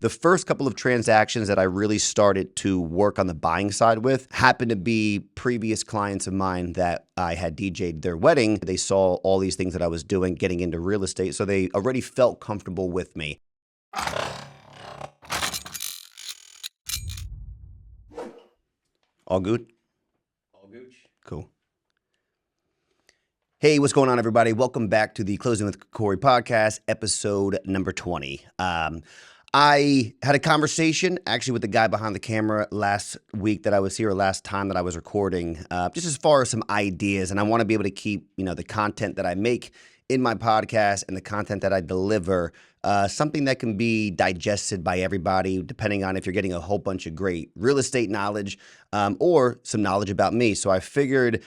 The first couple of transactions that I really started to work on the buying side with happened to be previous clients of mine that I had DJ'd their wedding. They saw all these things that I was doing, getting into real estate, so they already felt comfortable with me. All good? All gooch. Cool. Hey, what's going on, everybody? Welcome back to the Closing with Cory podcast, episode number 20. I had a conversation actually with the guy behind the camera last week that I was here, last time that I was recording, just as far as some ideas. And I want to be able to keep, the content that I make in my podcast and the content that I deliver, something that can be digested by everybody, depending on if you're getting a whole bunch of great real estate knowledge or some knowledge about me. So I figured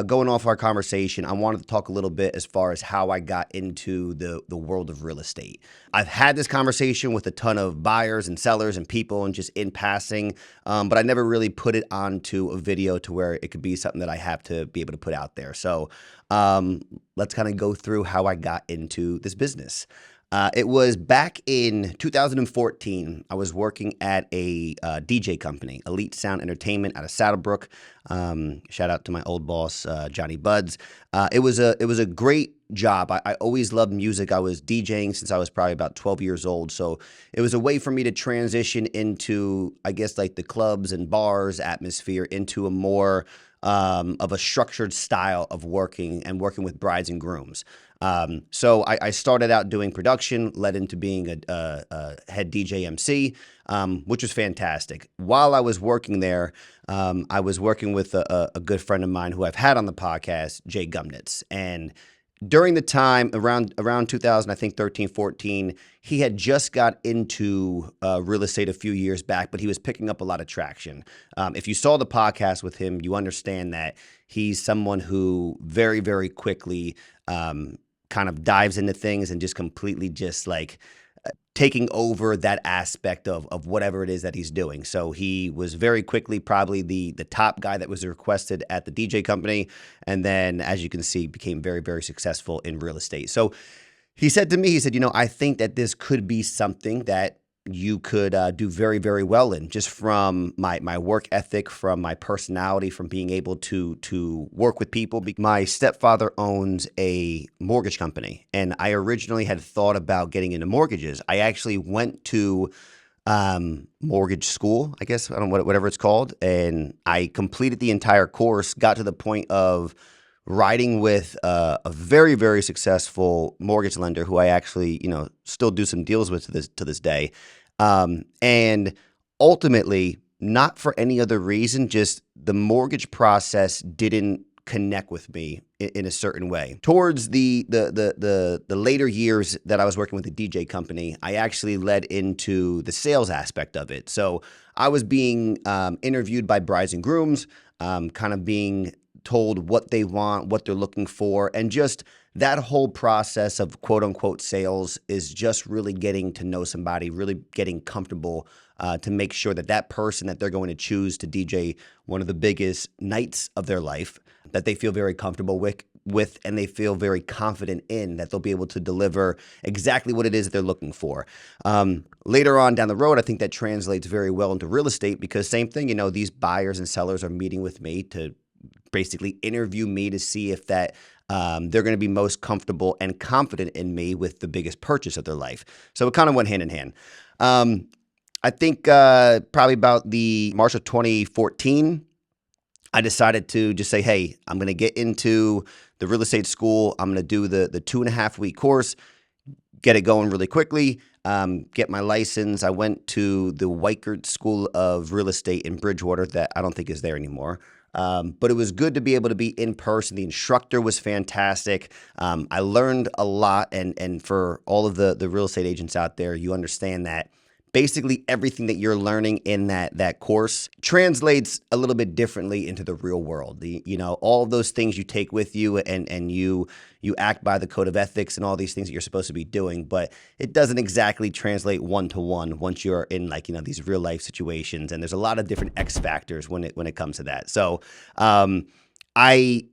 going off our conversation, I wanted to talk a little bit as far as how I got into the world of real estate. I've had this conversation with a ton of buyers and sellers and people and just in passing, but I never really put it onto a video to where it could be something that I have to be able to put out there. So let's kind of go through how I got into this business. It was back in 2014. I was working at a DJ company, Elite Sound Entertainment out of Saddlebrook. Shout out to my old boss, Johnny Buds. It was a great job. I always loved music. I was DJing since I was probably about 12 years old. So it was a way for me to transition into, I guess, like the clubs and bars atmosphere into a more of a structured style of working with brides and grooms. So I started out doing production, led into being a head DJ MC, which was fantastic. While I was working there, I was working with a good friend of mine who I've had on the podcast, Jay Gumnitz. And during the time around 2000, I think 13, 14, he had just got into real estate a few years back, but he was picking up a lot of traction. If you saw the podcast with him, you understand that he's someone who very, very quickly kind of dives into things and just completely just like taking over that aspect of whatever it is that he's doing. So he was very quickly probably the top guy that was requested at the DJ company. And then, as you can see, became very, very successful in real estate. So he said to me, he said, I think that this could be something that you could do very, very well in, just from my work ethic, from my personality, from being able to work with people. My stepfather owns a mortgage company, and I originally had thought about getting into mortgages. I actually went to mortgage school, I guess, I don't know, whatever it's called, and I completed the entire course, got to the point of riding with a very, very successful mortgage lender who I actually, still do some deals with to this day. And ultimately, not for any other reason, just the mortgage process didn't connect with me in a certain way. Towards the later years that I was working with the DJ company, I actually led into the sales aspect of it. So I was being interviewed by brides and grooms, kind of being told what they want, what they're looking for, and just that whole process of quote unquote sales is just really getting to know somebody, really getting comfortable to make sure that that person that they're going to choose to DJ one of the biggest nights of their life, that they feel very comfortable with and they feel very confident in, that they'll be able to deliver exactly what it is that they're looking for. Later on down the road, I think that translates very well into real estate because same thing, these buyers and sellers are meeting with me to basically interview me to see if that they're going to be most comfortable and confident in me with the biggest purchase of their life. So it kind of went hand in hand. I think probably about the March of 2014, I decided to just say, hey, I'm going to get into the real estate school. I'm going to do the 2.5-week course, get it going really quickly, get my license. I went to the Weichert School of Real Estate in Bridgewater that I don't think is there anymore. But it was good to be able to be in person. The instructor was fantastic. I learned a lot. And for all of the real estate agents out there, you understand that basically everything that you're learning in that course translates a little bit differently into the real world. All of those things you take with you and you act by the code of ethics and all these things that you're supposed to be doing, but it doesn't exactly translate one-to-one once you're in these real life situations. And there's a lot of different X factors when it comes to that. So, I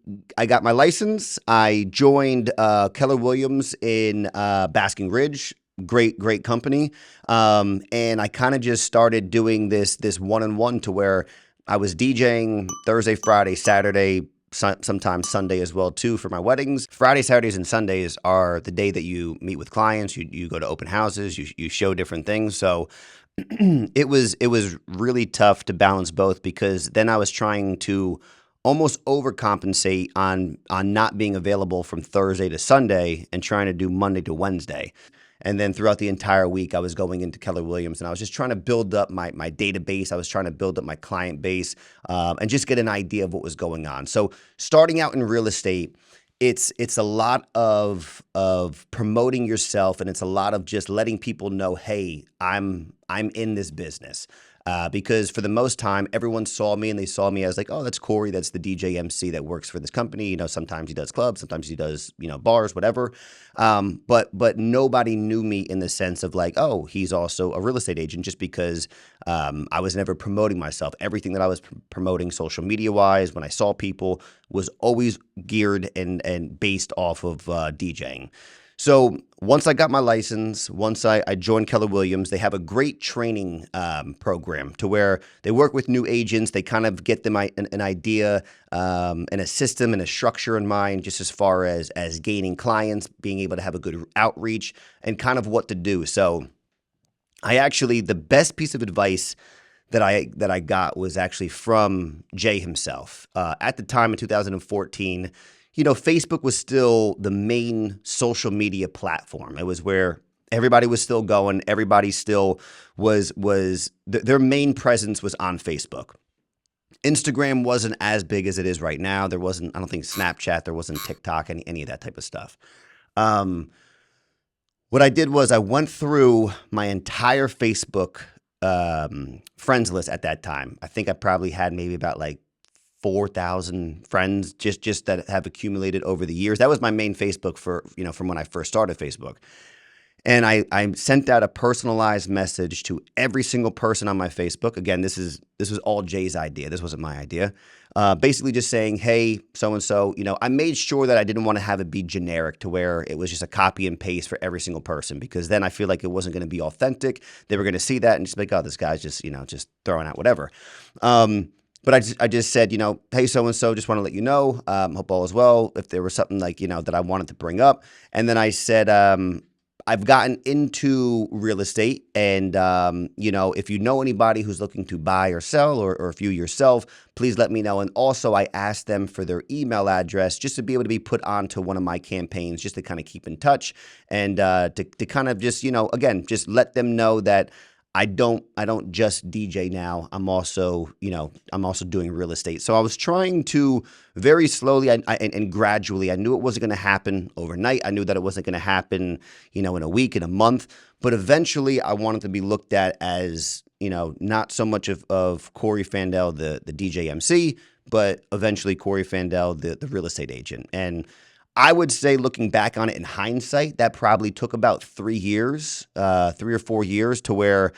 got my license. I joined Keller Williams in Basking Ridge. great company. And I kind of just started doing this one-on-one to where I was DJing Thursday, Friday, Saturday, sometimes Sunday as well too for my weddings. Fridays, Saturdays, and Sundays are the day that you meet with clients. You go to open houses. You show different things. So it was really tough to balance both because then I was trying to almost overcompensate on not being available from Thursday to Sunday and trying to do Monday to Wednesday. And then throughout the entire week, I was going into Keller Williams and I was just trying to build up my database. I was trying to build up my client base and just get an idea of what was going on. So starting out in real estate, it's a lot of promoting yourself, and it's a lot of just letting people know, hey, I'm in this business. Because for the most time, everyone saw me and they saw me as like, oh, that's Cory. That's the DJ MC that works for this company. You know, sometimes he does clubs, sometimes he does, bars, whatever. But nobody knew me in the sense of like, oh, he's also a real estate agent, just because I was never promoting myself. Everything that I was promoting social media wise, when I saw people, was always geared and based off of DJing. So once I got my license, once I joined Keller Williams, they have a great training program to where they work with new agents. They kind of get them an idea and a system and a structure in mind, just as far as gaining clients, being able to have a good outreach, and kind of what to do. So the best piece of advice that I got was actually from Jay himself. At the time in 2014, Facebook was still the main social media platform. It was where everybody was still going. Everybody still was their main presence was on Facebook. Instagram wasn't as big as it is right now. There wasn't, I don't think, Snapchat. There wasn't TikTok, any of that type of stuff. What I did was I went through my entire Facebook friends list at that time. I think I probably had maybe about like 4,000 friends just that have accumulated over the years. That was my main Facebook from when I first started Facebook. And I sent out a personalized message to every single person on my Facebook. Again, this was all Jay's idea. This wasn't my idea. Basically just saying, hey, so-and-so, I made sure that I didn't want to have it be generic to where it was just a copy and paste for every single person, because then I feel like it wasn't going to be authentic. They were going to see that and just be like, oh, this guy's just throwing out whatever. But I just said, hey, so-and-so, just want to let you know, hope all is well. If there was something like, that I wanted to bring up. And then I said, I've gotten into real estate, and, if you know anybody who's looking to buy or sell, or if you yourself, please let me know. And also I asked them for their email address just to be able to be put onto one of my campaigns, just to kind of keep in touch and to kind of just, again, just let them know that I don't just DJ now. I'm also doing real estate. So I was trying to very slowly and gradually. I knew it wasn't going to happen overnight. I knew that it wasn't going to happen, in a week, in a month. But eventually, I wanted to be looked at as, not so much of Cory Fandel, the DJ MC, but eventually Cory Fandel, the real estate agent. And I would say, looking back on it in hindsight, that probably took about 3 years, 3 or 4 years, to where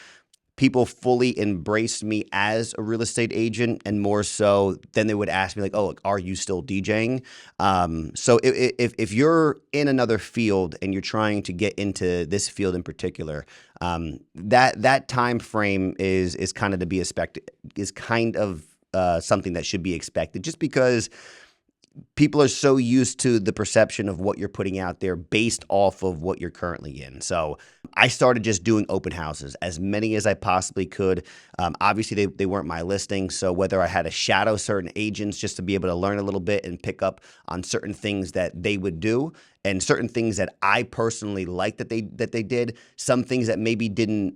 people fully embraced me as a real estate agent, and more so, then they would ask me like, "Oh, are you still DJing?" So if you're in another field and you're trying to get into this field in particular, that time frame is kind of to be expected, is kind of something that should be expected, just because people are so used to the perception of what you're putting out there based off of what you're currently in. So I started just doing open houses, as many as I possibly could. Obviously, they weren't my listings, so whether I had to shadow certain agents just to be able to learn a little bit and pick up on certain things that they would do, and certain things that I personally liked that they did, some things that maybe didn't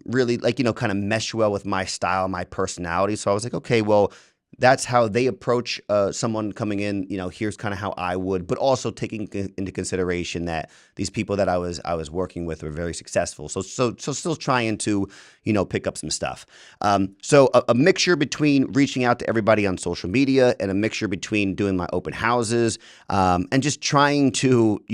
really kind of mesh well with my style, my personality. So I was like, okay, well, that's how they approach someone coming in. Here's kind of how I would, but also taking into consideration that these people that I was working with were very successful. So still trying to pick up some stuff. So a mixture between reaching out to everybody on social media, and a mixture between doing my open houses, and just trying to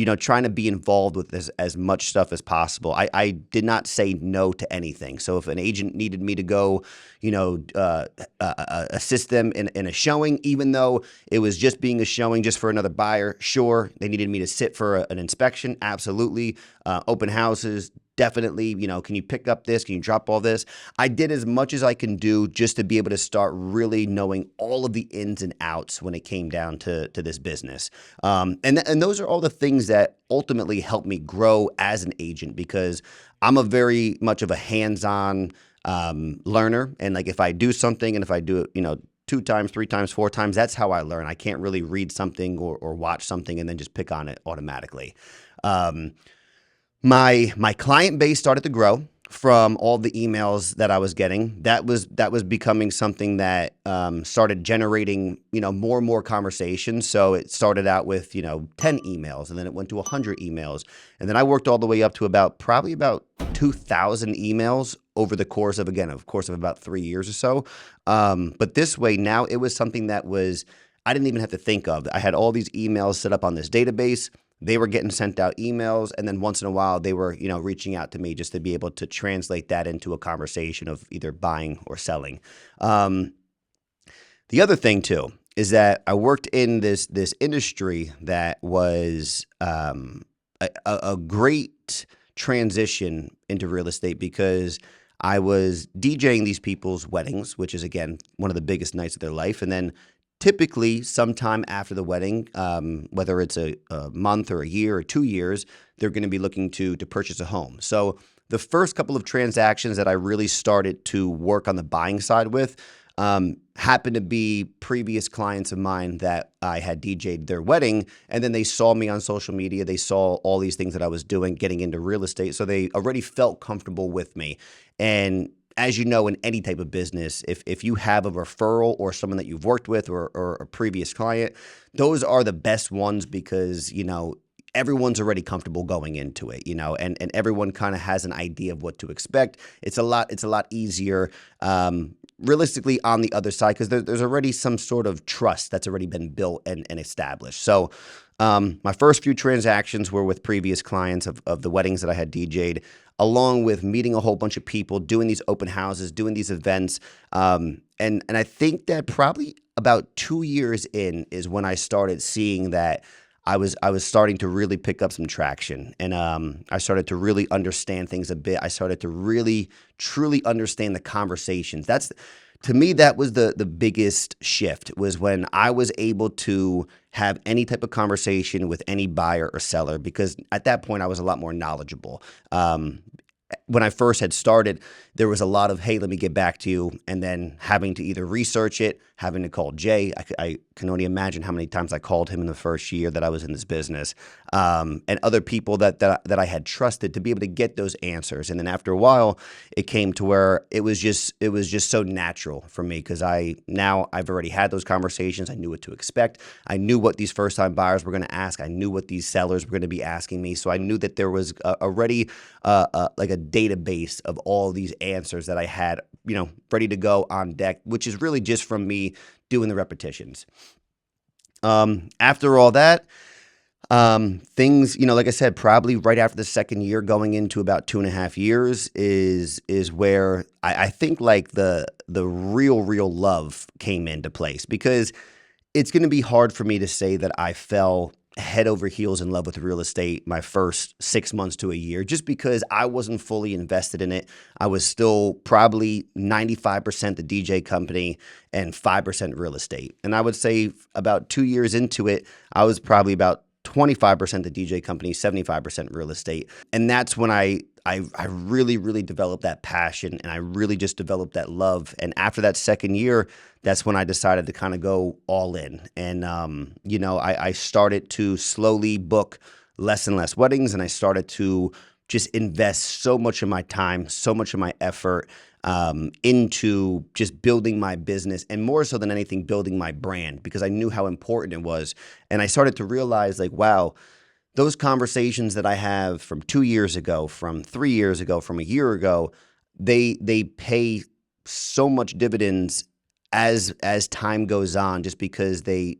be involved with as much stuff as possible. I did not say no to anything. So if an agent needed me to go, assist them in a showing, even though it was just being a showing just for another buyer. Sure, they needed me to sit for an inspection. Absolutely. Open houses. Definitely, can you pick up this? Can you drop all this? I did as much as I can do just to be able to start really knowing all of the ins and outs when it came down to this business. And those are all the things that ultimately helped me grow as an agent, because I'm a very much of a hands-on learner. And like if I do something and if I do it, 2 times, 3 times, 4 times, that's how I learn. I can't really read something or watch something and then just pick on it automatically. My client base started to grow from all the emails that I was getting. That was becoming something that started generating, more and more conversations. So it started out with, 10 emails, and then it went to 100 emails. And then I worked all the way up to probably about 2,000 emails over the course of about 3 years or so. But this way now it was something that I didn't even have to think of. I had all these emails set up on this database. They were getting sent out emails, and then once in a while they were, reaching out to me just to be able to translate that into a conversation of either buying or selling. The other thing too is that I worked in this industry that was a great transition into real estate, because I was DJing these people's weddings, which is again one of the biggest nights of their life, and then typically, sometime after the wedding, whether it's a month or a year or 2 years, they're going to be looking to purchase a home. So the first couple of transactions that I really started to work on the buying side with happened to be previous clients of mine that I had DJ'd their wedding, and then they saw me on social media. They saw all these things that I was doing, getting into real estate, so they already felt comfortable with me. And as you know, in any type of business, if you have a referral or someone that you've worked with or a previous client, those are the best ones, because, everyone's already comfortable going into it, and everyone kind of has an idea of what to expect. It's a lot easier, realistically on the other side, because there's already some sort of trust that's already been built and established. So my first few transactions were with previous clients of the weddings that I had DJ'd, along with meeting a whole bunch of people, doing these open houses, doing these events. And I think that probably about 2 years in is when I started seeing that I was starting to really pick up some traction, and I started to really understand things a bit. I started to really truly understand the conversations. To me, that was the biggest shift, was when I was able to have any type of conversation with any buyer or seller, because at that point I was a lot more knowledgeable. When I first had started, there was a lot of, hey, let me get back to you, and then having to either research it, having to call Jay. I can only imagine how many times I called him in the first year that I was in this business, and other people that I had trusted to be able to get those answers. And then after a while, it came to where it was just so natural for me, because I've already had those conversations. I knew what to expect. I knew what these first time buyers were going to ask. I knew what these sellers were going to be asking me. So I knew that there was already like a database of all these answers that I had, ready to go on deck, which is really just from me doing the repetitions. After all that, things, like I said, probably right after the second year, going into about 2.5 years is where I think like the real love came into place, because it's going to be hard for me to say that I fell head over heels in love with real estate my first 6 months to a year, just because I wasn't fully invested in it. I was still probably 95% the DJ company and 5% real estate. And I would say about 2 years into it, I was probably about 25% the DJ company, 75% real estate. And that's when I really, really developed that passion, and I really just developed that love. And after that second year, that's when I decided to kind of go all in. And, I started to slowly book less and less weddings, and I started to just invest so much of my time, so much of my effort into just building my business, and more so than anything, building my brand, because I knew how important it was. And I started to realize, like, wow, those conversations that I have from 2 years ago, from 3 years ago, from a year ago, they pay so much dividends as time goes on, just because they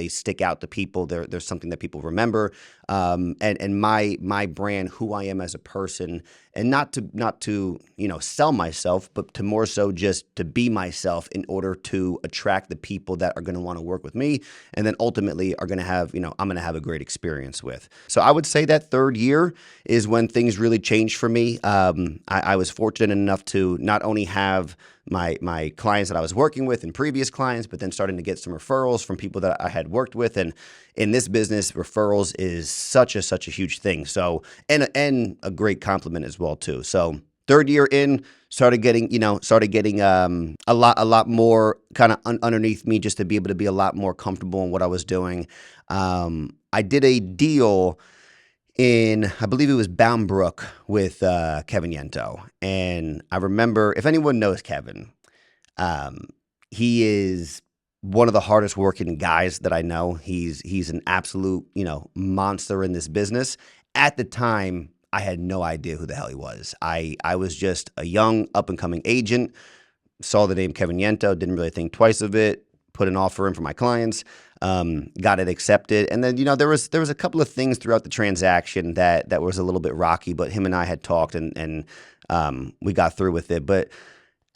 stick out to people. There's something that people remember. and my brand, who I am as a person, and not to sell myself, but to more so just to be myself in order to attract the people that are going to want to work with me, and then ultimately are going to have I'm going to have a great experience with. So I would say that third year is when things really changed for me. I was fortunate enough to not only have my clients that I was working with and previous clients, but then starting to get some referrals from people that I had worked with. And in this business, referrals is such a huge thing. So and a great compliment as well too. So third year in, started getting a lot more kind of underneath me, just to be able to be a lot more comfortable in what I was doing. I did a deal in, I believe it was Bound Brook with Kevin Yento. And I remember, if anyone knows Kevin, um, he is one of the hardest working guys that I know. He's an absolute, monster in this business. At the time, I had no idea who the hell he was. I was just a young up and coming agent, saw the name Kevin Yento, didn't really think twice of it, put an offer in for my clients, got it accepted. And then, there was a couple of things throughout the transaction that was a little bit rocky, but him and I had talked and we got through with it. But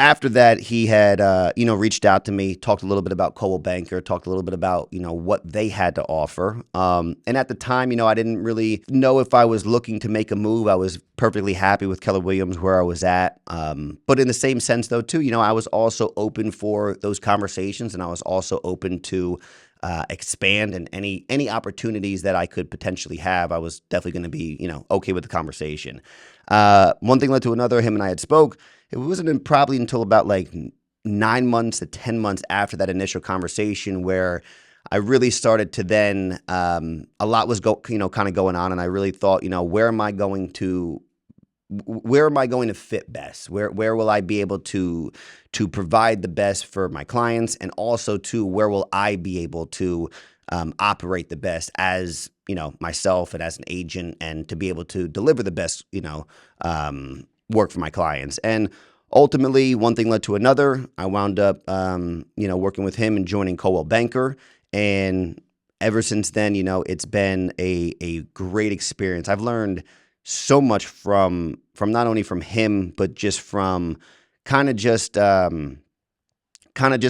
after that, he had, reached out to me, talked a little bit about Coldwell Banker, talked a little bit about, what they had to offer. And at the time, I didn't really know if I was looking to make a move. I was perfectly happy with Keller Williams where I was at. But in the same sense, though, too, I was also open for those conversations, and I was also open to expand, and any opportunities that I could potentially have, I was definitely going to be, okay with the conversation. One thing led to another. Him and I had spoke. It wasn't probably until about like 9 months to 10 months after that initial conversation where I really started to then, a lot was kind of going on, and I really thought, where am I going to fit best? Where will I be able to provide the best for my clients, and also to where will I be able to operate the best as myself and as an agent, and to be able to deliver the best work for my clients. And ultimately, one thing led to another. I wound up working with him and joining Coldwell Banker, and ever since then, it's been a great experience. I've learned so much from not only from him, but just from kind of just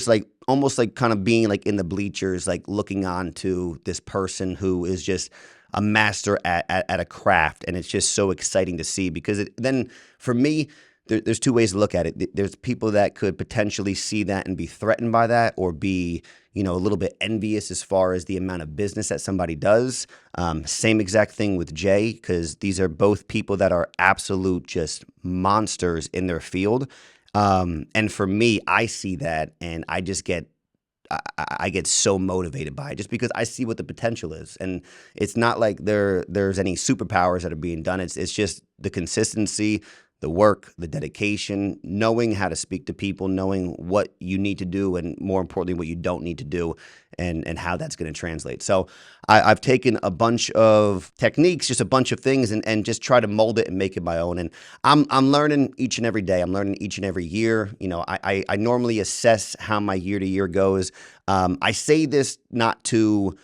like almost like kind of being like in the bleachers, like looking on to this person who is just a master at a craft. And it's just so exciting to see, because then for me, there's two ways to look at it. There's people that could potentially see that and be threatened by that, or be, a little bit envious as far as the amount of business that somebody does. Same exact thing with Jay, because these are both people that are absolute just monsters in their field. And for me, I see that, and I just I get so motivated by it, just because I see what the potential is. And it's not like there's any superpowers that are being done. It's just the consistency, the work, the dedication, knowing how to speak to people, knowing what you need to do, and more importantly, what you don't need to do, and how that's going to translate. So I've taken a bunch of techniques, just a bunch of things, and just try to mold it and make it my own. And I'm learning each and every day. I'm learning each and every year. I normally assess how my year to year goes. I say this not to,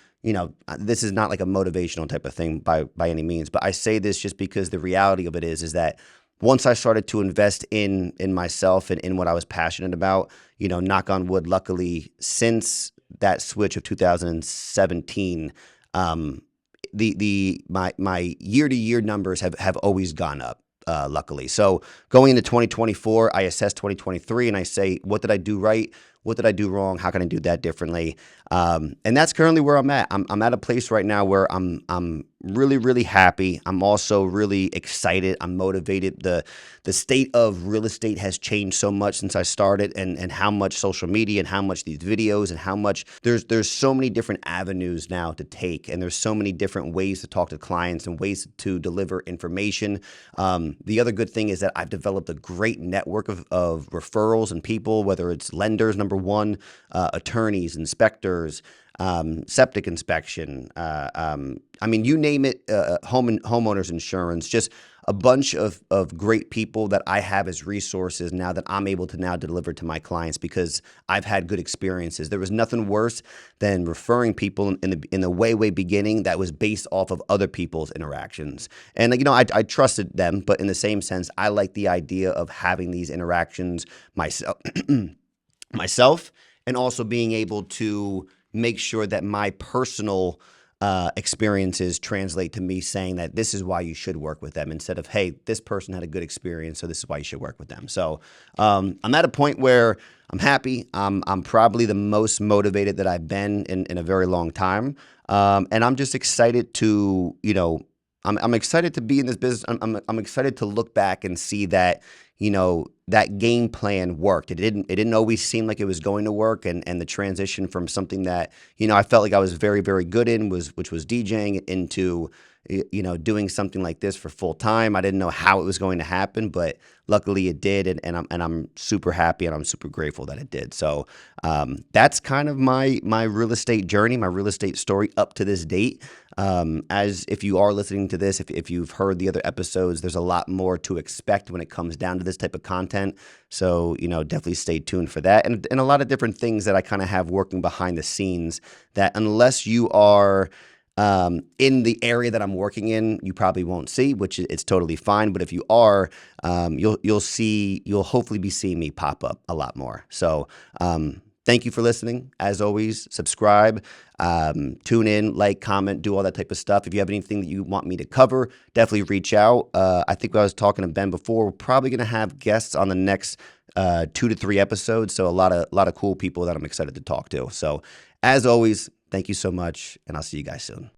this is not like a motivational type of thing by any means, but I say this just because the reality of it is that once I started to invest in myself and in what I was passionate about, knock on wood, luckily since that switch of 2017, my year to year numbers have always gone up. Luckily. So going into 2024, I assess 2023 and I say, what did I do right? What did I do wrong? How can I do that differently? And that's currently where I'm at. I'm at a place right now where I'm really, really happy. I'm also really excited. I'm motivated. The state of real estate has changed so much since I started, and how much social media, and how much these videos, and how much there's so many different avenues now to take, and there's so many different ways to talk to clients and ways to deliver information. The other good thing is that I've developed a great network of referrals and people, whether it's lenders, number one, attorneys, inspectors, septic inspection, you name it, homeowners insurance, just a bunch of great people that I have as resources now that I'm able to now deliver to my clients because I've had good experiences. There was nothing worse than referring people in the way beginning that was based off of other people's interactions. And I trusted them, but in the same sense, I like the idea of having these interactions myself, myself, and also being able to make sure that my personal experiences translate to me saying that this is why you should work with them instead of, hey, this person had a good experience, so this is why you should work with them. So I'm at a point where I'm happy. I'm probably the most motivated that I've been in a very long time. And I'm just excited to, I'm excited to be in this business. I'm excited to look back and see that, that game plan worked. It didn't always seem like it was going to work. And the transition from something that, I felt like I was very, very good in which was DJing into, doing something like this for full time. I didn't know how it was going to happen, but luckily it did. And I'm super happy and I'm super grateful that it did. So that's kind of my real estate journey, my real estate story up to this date. As if you are listening to this, if you've heard the other episodes, there's a lot more to expect when it comes down to this type of content. So, definitely stay tuned for that. And a lot of different things that I kind of have working behind the scenes that unless you are in the area that I'm working in, you probably won't see, which it's totally fine. But if you are, you'll hopefully be seeing me pop up a lot more. So, thank you for listening. As always, subscribe, tune in, like, comment, do all that type of stuff. If you have anything that you want me to cover, definitely reach out. I think I was talking to Ben before. We're probably going to have guests on the next 2 to 3 episodes. So a lot of cool people that I'm excited to talk to. So as always, thank you so much, and I'll see you guys soon.